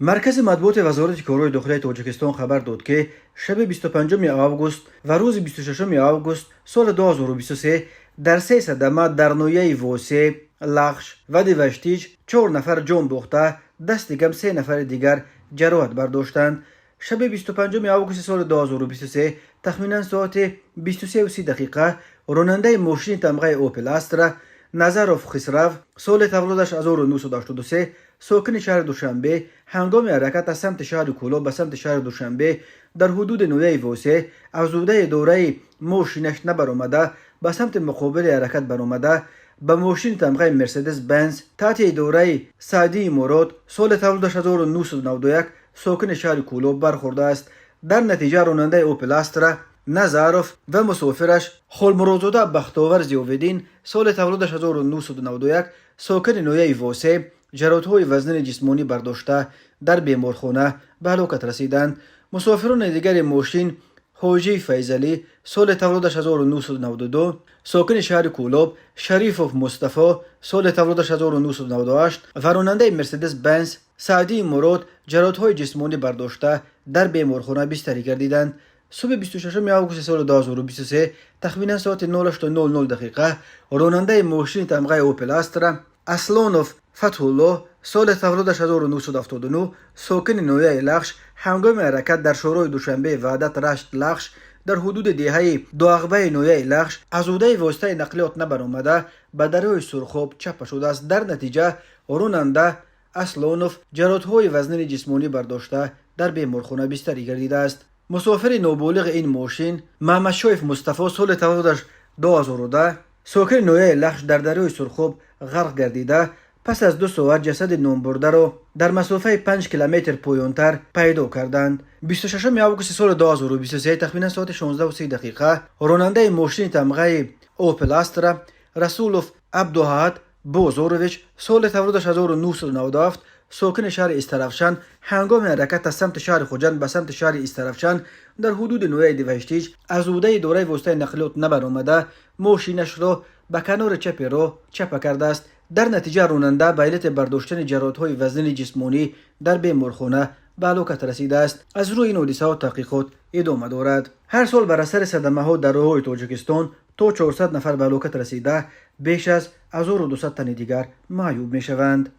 مرکز مطبوعات وزارت کارهای داخلی تاجیکستان خبر داد که شب 25 آگوست و روز 26 آگوست سال 2023 در 3 صدمه در نویه واسه، لخش و دیوشتیج 4 نفر جان باخته، دست کم 3 نفر دیگر جراحت برداشتند. شب 25 آگوست سال 2023 تخمینا ساعت 23:30 دقیقه راننده ماشین تمغه اوپل استرا نظروف خسرو سال تولدش 1983 ساکن شهر دوشنبه هنگام حرکت از سمت شهر کولاب به سمت شهر دوشنبه در حدود نویه واسه افزوده دوره ماشینش نبرآمده به سمت مقابل حرکت برآمده به ماشین تمغه مرسدس بنز تحت دوره سعدی مراد سال تولدش 1991 ساکن شهر کولاب برخورده است. در نتیجه راننده اوپل استرا نظروف و مسافرش خلمرازاده بختاور زیاویدین سال تولدش 1991 ساکن نویه واسه جراحت‌های وزن جسمانی برداشته در بیمارخانه به هلاکت رسیدند. مسافران دیگر ماشین حاجی فیضلی سال تولدش 1992 ساکن شهر کولاب، شریفوف مصطفی سال تولدش 1998 و راننده مرسدس بنز سعدی مراد جراحت‌های جسمانی برداشته در بیمارخانه بستری گردیدند. صبح 26 آگوست سال 2023 تخمینا ساعت 08:00 دقیقه راننده ماشین تمغه اوپل استرا اسلانوف فتح الله سال تولدش 1979 ساکن نویه لخش هنگام حرکت در شورای دوشنبه وحدت رشت لخش در حدود دهه دواغبه نویه لخش از عهده واسطه نقلیات نبرآمده به دره سرخاب چپ شده است. در نتیجه راننده اسلانوف جراحت‌های وزن جسمانی برداشته در بیمارخانه بستری گردیده است. مسافر نابالغ این ماشین محمد شایف مصطفی سال تولدش 2010 ساکن نویه لخش در دره سرخاب غرق گردیده پس از 2 ساعت جسد نامبرده را در مسافه 5 کیلومتر پایین‌تر پیدا کردند. 26 آگوست سال 2023 تخمینا ساعت 16:30 دقیقه راننده ماشین تمغه اوپل استرا رسولوف عبداحد بازارویچ سال تولدش 1997 ساکن شهر استرافشان هنگام حرکت از سمت شهر خوجند به سمت شهر استرافشان در حدود نویه دیوشتیج از عهده دوره واسطه نقلیات نبرآمده ماشینش را به کنار چپ راه چپه کرده است. در نتیجه راننده به علت برداشتن جراحت‌های وزن جسمانی در بیمارخانه به هلاکت رسیده است. از روی این حادثه ها تحقیقات ادامه دارد. هر سال بر اثر صدمه ها در راه‌های تاجیکستان تا 400 نفر به هلاکت رسیده، بیش از 1200 تن دیگر معیوب می شوند.